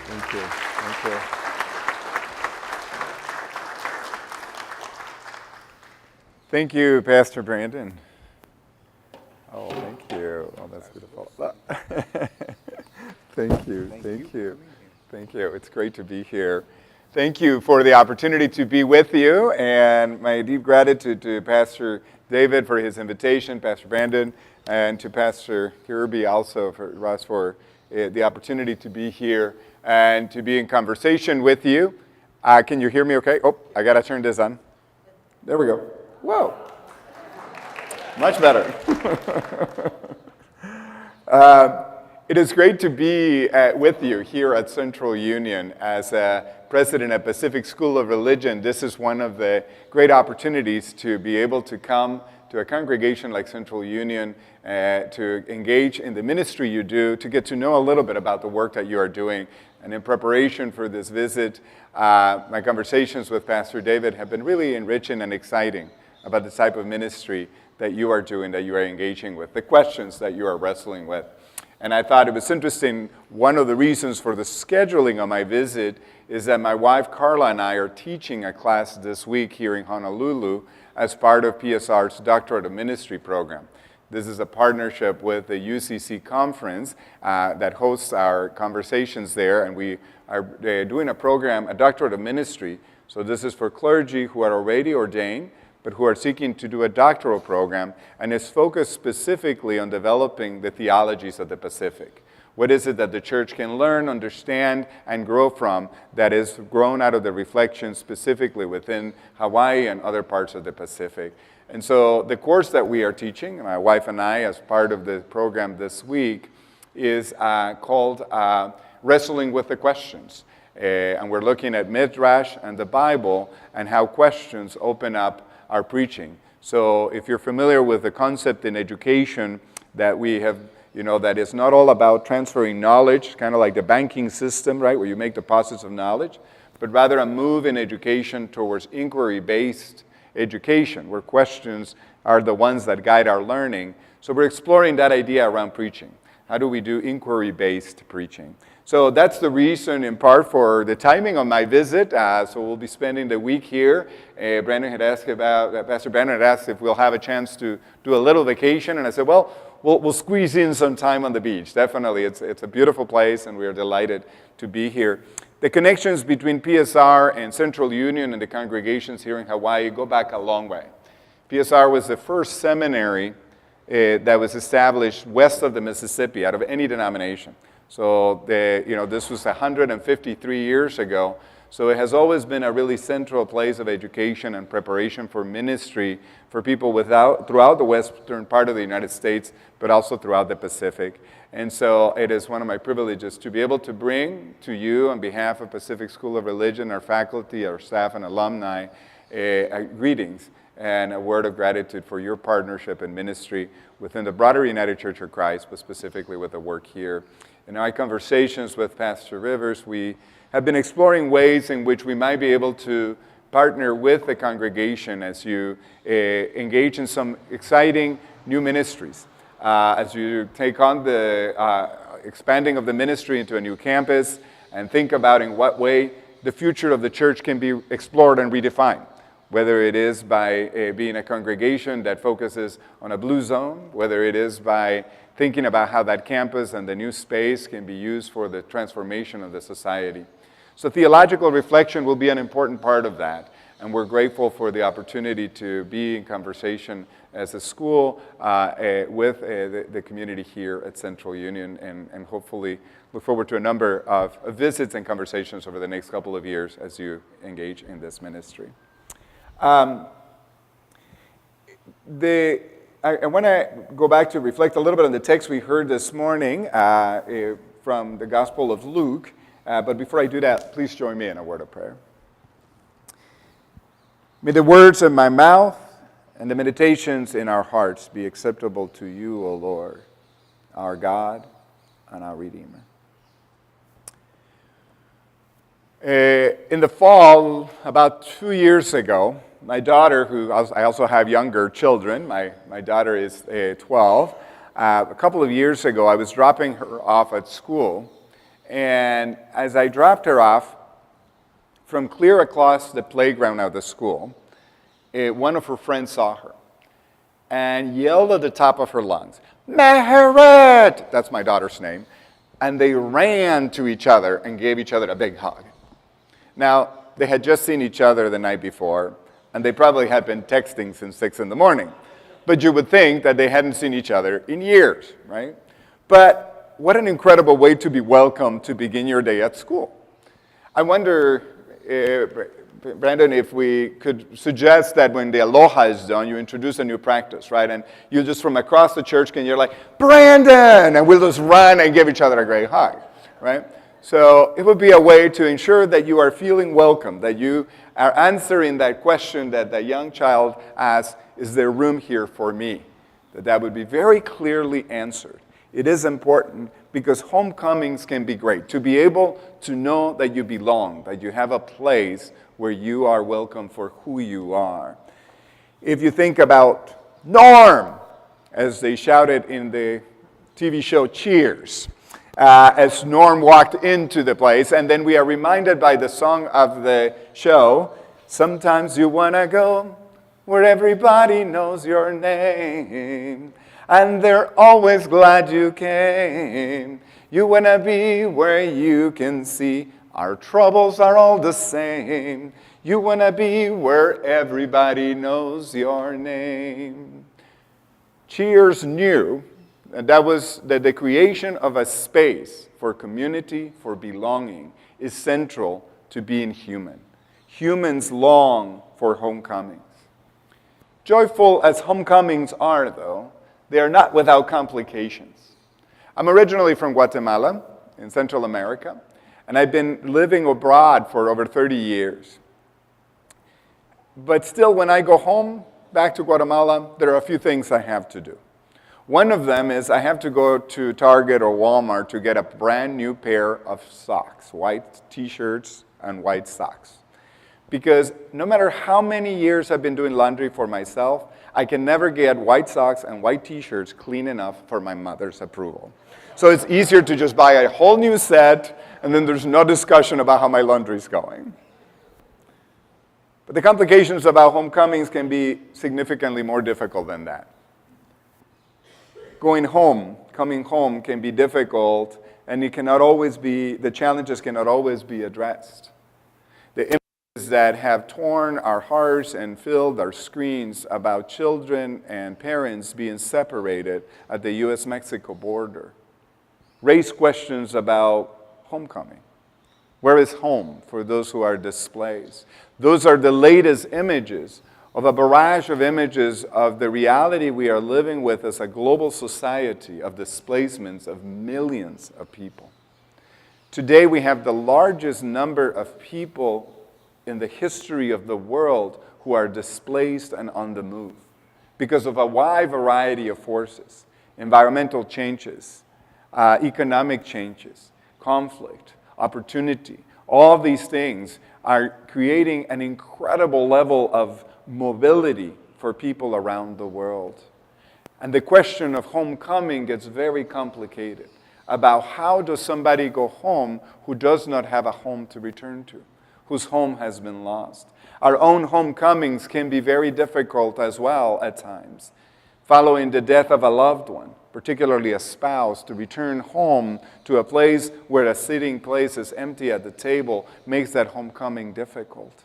Thank you. Thank you. Thank you, Pastor Brandon. Oh, thank you. Oh, that's beautiful. Thank you. Thank you. Thank you. It's great to be here. Thank you for the opportunity to be with you, and my deep gratitude to Pastor David for his invitation, Pastor Brandon, and to Pastor Kirby also for us for the opportunity to be here and to be in conversation with you. Can you hear me okay? Oh, I got to turn this on. There we go. Whoa. Much better. It is great to be with you here at Central Union as president at Pacific School of Religion. This is one of the great opportunities to be able to come to a congregation like Central Union, to engage in the ministry you do, to get to know a little bit about the work that you are doing. And in preparation for this visit, my conversations with Pastor David have been really enriching and exciting about the type of ministry that you are doing, that you are engaging with, the questions that you are wrestling with. And I thought it was interesting, one of the reasons for the scheduling of my visit is that my wife Carla and I are teaching a class this week here in Honolulu as part of PSR's Doctorate of Ministry program. This is a partnership with the UCC conference that hosts our conversations there, and we are doing a program, a Doctorate of Ministry. So this is for clergy who are already ordained, but who are seeking to do a doctoral program, and is focused specifically on developing the theologies of the Pacific. What is it that the church can learn, understand, and grow from that is grown out of the reflection specifically within Hawaii and other parts of the Pacific? And so the course that we are teaching, my wife and I, as part of the program this week, is called Wrestling with the Questions. And we're looking at Midrash and the Bible and how questions open up our preaching. So if you're familiar with the concept in education that we have, that is not all about transferring knowledge, kind of like the banking system, right, where you make deposits of knowledge, but rather a move in education towards inquiry-based education, where questions are the ones that guide our learning. So we're exploring that idea around preaching. How do we do inquiry-based preaching? So that's the reason, in part, for the timing of my visit. So we'll be spending the week here. Pastor Brandon had asked if we'll have a chance to do a little vacation, and I said, well, we'll squeeze in some time on the beach. Definitely, it's a beautiful place, and we are delighted to be here. The connections between PSR and Central Union and the congregations here in Hawaii go back a long way. PSR was the first seminary that was established west of the Mississippi out of any denomination. So this was 153 years ago. So it has always been a really central place of education and preparation for ministry for people throughout the western part of the United States, but also throughout the Pacific. And so it is one of my privileges to be able to bring to you, on behalf of Pacific School of Religion, our faculty, our staff, and alumni, greetings and a word of gratitude for your partnership and ministry within the broader United Church of Christ, but specifically with the work here. In our conversations with Pastor Rivers, we have been exploring ways in which we might be able to partner with the congregation as you engage in some exciting new ministries. As you take on the expanding of the ministry into a new campus and think about in what way the future of the church can be explored and redefined, whether it is by being a congregation that focuses on a blue zone, whether it is by thinking about how that campus and the new space can be used for the transformation of the society. So theological reflection will be an important part of that, and we're grateful for the opportunity to be in conversation as a school with the community here at Central Union, and hopefully look forward to a number of visits and conversations over the next couple of years as you engage in this ministry. I want to go back to reflect a little bit on the text we heard this morning from the Gospel of Luke. But before I do that, please join me in a word of prayer. May the words of my mouth and the meditations in our hearts be acceptable to you, O Lord, our God and our Redeemer. In the fall, about 2 years ago, my daughter, I also have younger children, my daughter is 12. A couple of years ago, I was dropping her off at school, And as I dropped her off, from clear across the playground of the school, one of her friends saw her and yelled at the top of her lungs, "Meheret!" That's my daughter's name. And they ran to each other and gave each other a big hug. Now, they had just seen each other the night before, and they probably had been texting since 6 in the morning. But you would think that they hadn't seen each other in years, right? But what an incredible way to be welcomed to begin your day at school. I wonder, Brandon, if we could suggest that when the aloha is done, you introduce a new practice, right? And you just from across the church can you're like, "Brandon!" And we'll just run and give each other a great hug, right? So it would be a way to ensure that you are feeling welcome, that you are answering that question that the young child asked, "Is there room here for me?" That would be very clearly answered. It is important because homecomings can be great. To be able to know that you belong, that you have a place where you are welcome for who you are. If you think about Norm, as they shouted in the TV show Cheers, as Norm walked into the place, and then we are reminded by the song of the show, "Sometimes you want to go where everybody knows your name, and they're always glad you came. You want to be where you can see our troubles are all the same. You want to be where everybody knows your name." Cheers knew that was that the creation of a space for community, for belonging, is central to being human. Humans long for homecomings. Joyful as homecomings are, though, they are not without complications. I'm originally from Guatemala in Central America, and I've been living abroad for over 30 years. But still, when I go home back to Guatemala, there are a few things I have to do. One of them is I have to go to Target or Walmart to get a brand new pair of socks, white t-shirts and white socks. Because no matter how many years I've been doing laundry for myself, I can never get white socks and white t-shirts clean enough for my mother's approval. So it's easier to just buy a whole new set, and then there's no discussion about how my laundry's going. But the complications about homecomings can be significantly more difficult than that. Coming home can be difficult, and the challenges cannot always be addressed. The images that have torn our hearts and filled our screens about children and parents being separated at the U.S.-Mexico border raise questions about homecoming. Where is home for those who are displaced? Those are the latest images of a barrage of images of the reality we are living with as a global society of displacements of millions of people. Today we have the largest number of people in the history of the world who are displaced and on the move because of a wide variety of forces, environmental changes, economic changes, conflict, opportunity. All these things are creating an incredible level of mobility for people around the world. And the question of homecoming gets very complicated about how does somebody go home who does not have a home to return to, whose home has been lost. Our own homecomings can be very difficult as well at times. Following the death of a loved one, particularly a spouse, to return home to a place where a sitting place is empty at the table makes that homecoming difficult.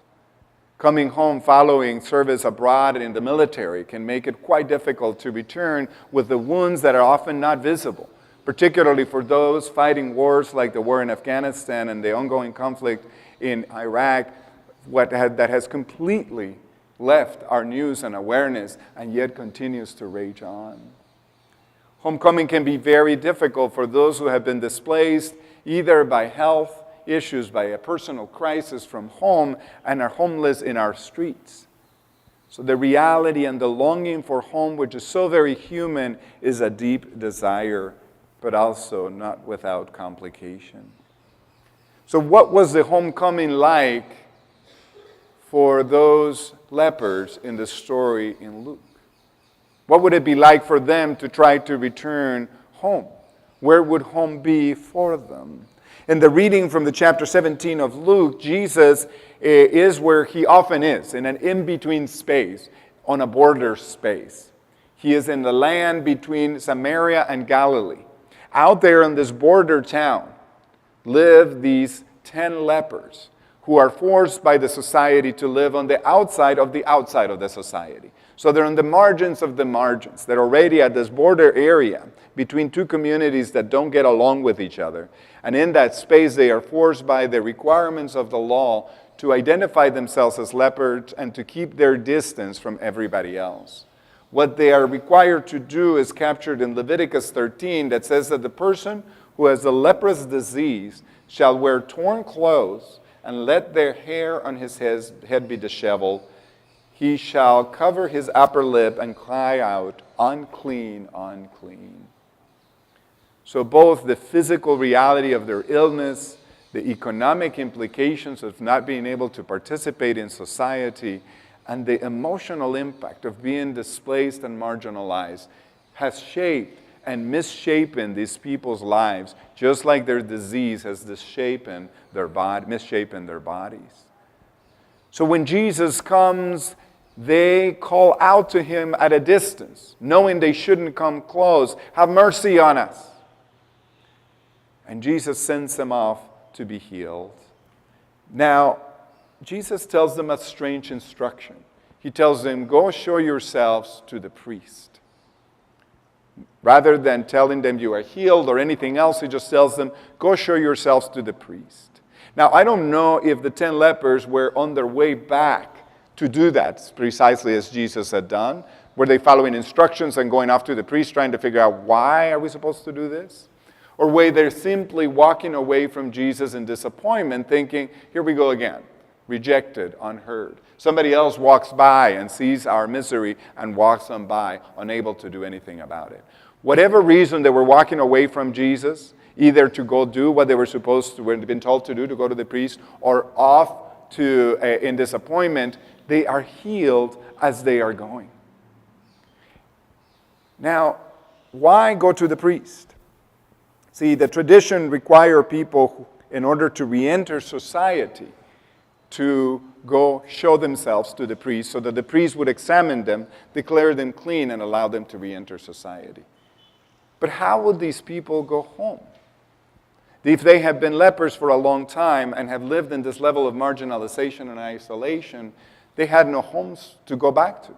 Coming home following service abroad in the military can make it quite difficult to return with the wounds that are often not visible, particularly for those fighting wars like the war in Afghanistan and the ongoing conflict in Iraq, that has completely left our news and awareness and yet continues to rage on. Homecoming can be very difficult for those who have been displaced either by health issues, by a personal crisis from home, and are homeless in our streets. So the reality and the longing for home, which is so very human, is a deep desire, but also not without complication. So what was the homecoming like for those lepers in the story in Luke? What would it be like for them to try to return home? Where would home be for them? In the reading from the chapter 17 of Luke, Jesus is where he often is, in an in-between space, on a border space. He is in the land between Samaria and Galilee. Out there in this border town live these 10 lepers who are forced by the society to live on the outside of the society. So they're on the margins of the margins. They're already at this border area between two communities that don't get along with each other. And in that space, they are forced by the requirements of the law to identify themselves as lepers and to keep their distance from everybody else. What they are required to do is captured in Leviticus 13 that says that the person who has the leprous disease shall wear torn clothes and let their hair on his head be disheveled. He shall cover his upper lip and cry out, unclean, unclean. So both the physical reality of their illness, the economic implications of not being able to participate in society, and the emotional impact of being displaced and marginalized has shaped and misshapen these people's lives, just like their disease has misshapen their bodies. So when Jesus comes, they call out to him at a distance, knowing they shouldn't come close. Have mercy on us. And Jesus sends them off to be healed. Now, Jesus tells them a strange instruction. He tells them, go show yourselves to the priest. Rather than telling them you are healed or anything else, he just tells them, go show yourselves to the priest. Now, I don't know if the 10 lepers were on their way back to do that precisely as Jesus had done. Were they following instructions and going off to the priest trying to figure out why are we supposed to do this? Or were they simply walking away from Jesus in disappointment thinking, here we go again, rejected, unheard. Somebody else walks by and sees our misery and walks on by, unable to do anything about it. Whatever reason they were walking away from Jesus, either to go do what they were supposed to, been told to do, to go to the priest, or off to in disappointment, they are healed as they are going. Now, why go to the priest? See, the tradition requires people, in order to re-enter society, to go show themselves to the priest so that the priest would examine them, declare them clean, and allow them to re-enter society. But how would these people go home? If they have been lepers for a long time and have lived in this level of marginalization and isolation, they had no homes to go back to.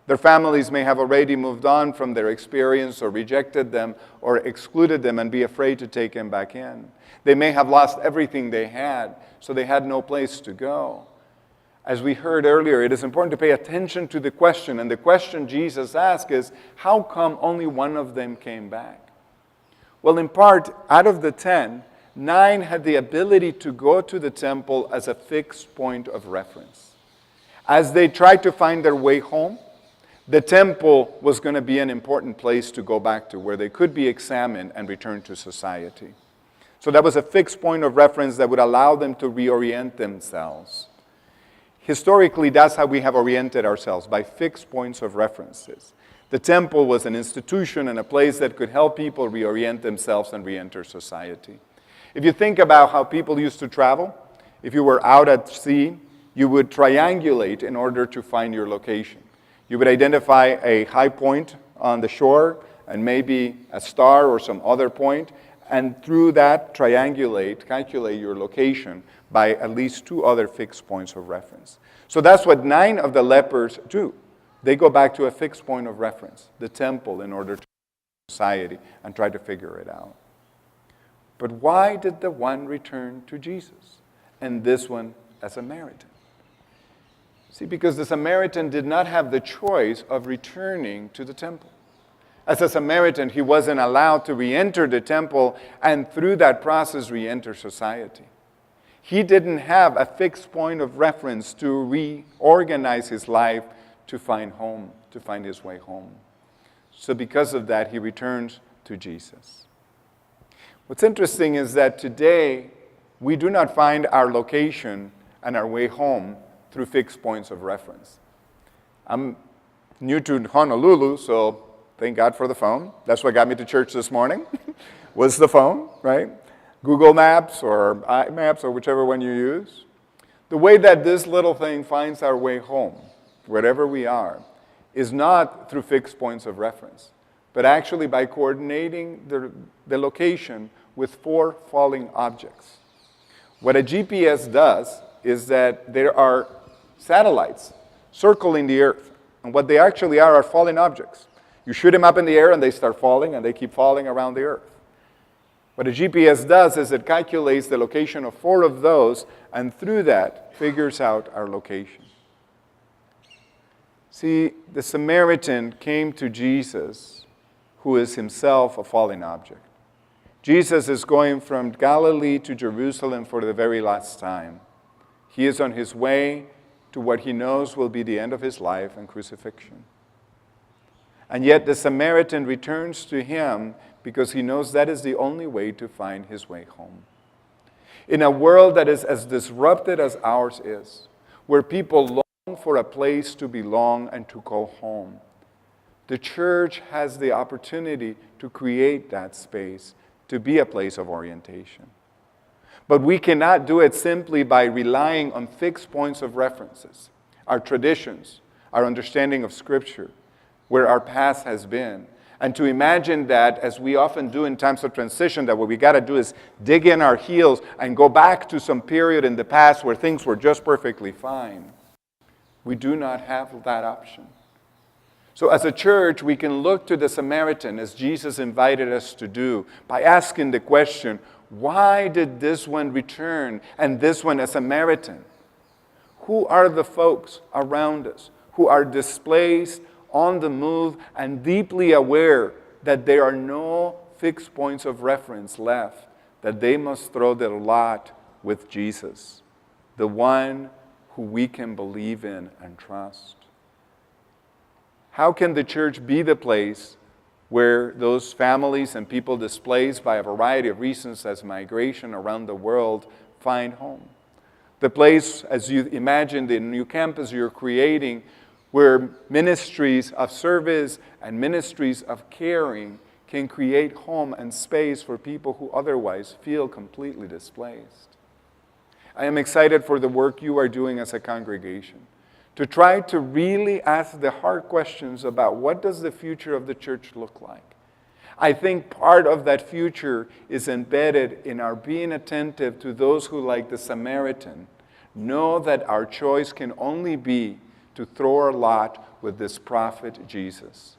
Their families may have already moved on from their experience or rejected them or excluded them and be afraid to take them back in. They may have lost everything they had, so they had no place to go. As we heard earlier, it is important to pay attention to the question, and the question Jesus asked is, how come only one of them came back? Well, in part, out of the 10, 9 had the ability to go to the temple as a fixed point of reference. As they tried to find their way home, the temple was going to be an important place to go back to, where they could be examined and return to society. So that was a fixed point of reference that would allow them to reorient themselves. Historically, that's how we have oriented ourselves, by fixed points of references. The temple was an institution and a place that could help people reorient themselves and re-enter society. If you think about how people used to travel, if you were out at sea, you would triangulate in order to find your location. You would identify a high point on the shore and maybe a star or some other point, and through that calculate your location by at least 2 other fixed points of reference. So that's what 9 of the lepers do. They go back to a fixed point of reference, the temple, in order to society and try to figure it out. But why did the one return to Jesus and this one a Samaritan? See, because the Samaritan did not have the choice of returning to the temple. As a Samaritan, he wasn't allowed to re-enter the temple and through that process re-enter society. He didn't have a fixed point of reference to reorganize his life to find home, to find his way home. So because of that, he returns to Jesus. What's interesting is that today, we do not find our location and our way home through fixed points of reference. I'm new to Honolulu, so thank God for the phone. That's what got me to church this morning, was the phone, right? Google Maps or iMaps or whichever one you use. The way that this little thing finds our way home, wherever we are, is not through fixed points of reference, but actually by coordinating the location with 4 falling objects. What a GPS does is that there are satellites circling the Earth, and what they actually are falling objects. You shoot them up in the air and they start falling, and they keep falling around the Earth. What a GPS does is it calculates the location of 4 of those, and through that figures out our location. See, the Samaritan came to Jesus, who is himself a falling object. Jesus is going from Galilee to Jerusalem for the very last time. He is on his way to what he knows will be the end of his life and crucifixion. And yet the Samaritan returns to him because he knows that is the only way to find his way home. In a world that is as disrupted as ours is, where people long for a place to belong and to go home, the church has the opportunity to create that space, to be a place of orientation. But we cannot do it simply by relying on fixed points of references, our traditions, our understanding of Scripture, where our past has been. And to imagine that, as we often do in times of transition, that what we got to do is dig in our heels and go back to some period in the past where things were just perfectly fine. We do not have that option. So as a church, we can look to the Samaritan, as Jesus invited us to do, by asking the question, why did this one return and this one a Samaritan? Who are the folks around us who are displaced, on the move, and deeply aware that there are no fixed points of reference left, that they must throw their lot with Jesus, the one who we can believe in and trust? How can the church be the place where those families and people displaced by a variety of reasons as migration around the world find home? The place, as you imagine the new campus you're creating, where ministries of service and ministries of caring can create home and space for people who otherwise feel completely displaced. I am excited for the work you are doing as a congregation, to try to really ask the hard questions about what does the future of the church look like. I think part of that future is embedded in our being attentive to those who, like the Samaritan, know that our choice can only be to throw our lot with this prophet Jesus,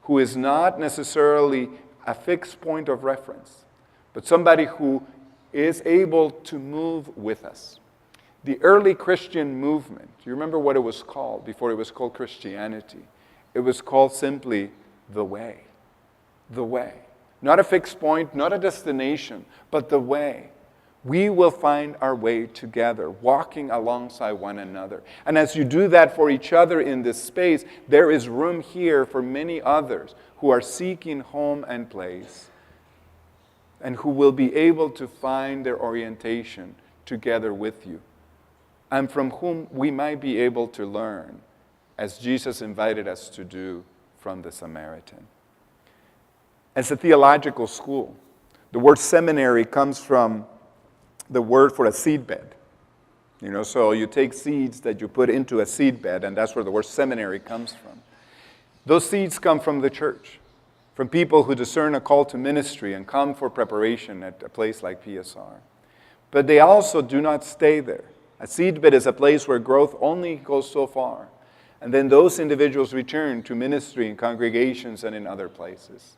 who is not necessarily a fixed point of reference, but somebody who is able to move with us. The early Christian movement, do you remember what it was called before it was called Christianity? It was called simply the way. The way. Not a fixed point, not a destination, but the way. We will find our way together, walking alongside one another. And as you do that for each other in this space, there is room here for many others who are seeking home and place, and who will be able to find their orientation together with you, and from whom we might be able to learn, as Jesus invited us to do from the Samaritan. As a theological school, the word seminary comes from the word for a seed bed. So you take seeds that you put into a seed bed, and that's where the word seminary comes from. Those seeds come from the church, from people who discern a call to ministry and come for preparation at a place like PSR. But they also do not stay there. A seed bed is a place where growth only goes so far, and then those individuals return to ministry in congregations and in other places.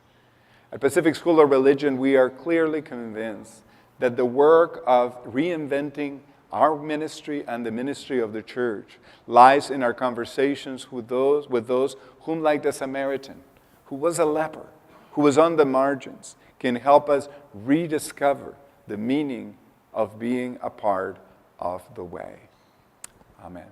At Pacific School of Religion, we are clearly convinced that the work of reinventing our ministry and the ministry of the church lies in our conversations with those whom, like the Samaritan, who was a leper, who was on the margins, can help us rediscover the meaning of being a part of the way. Amen.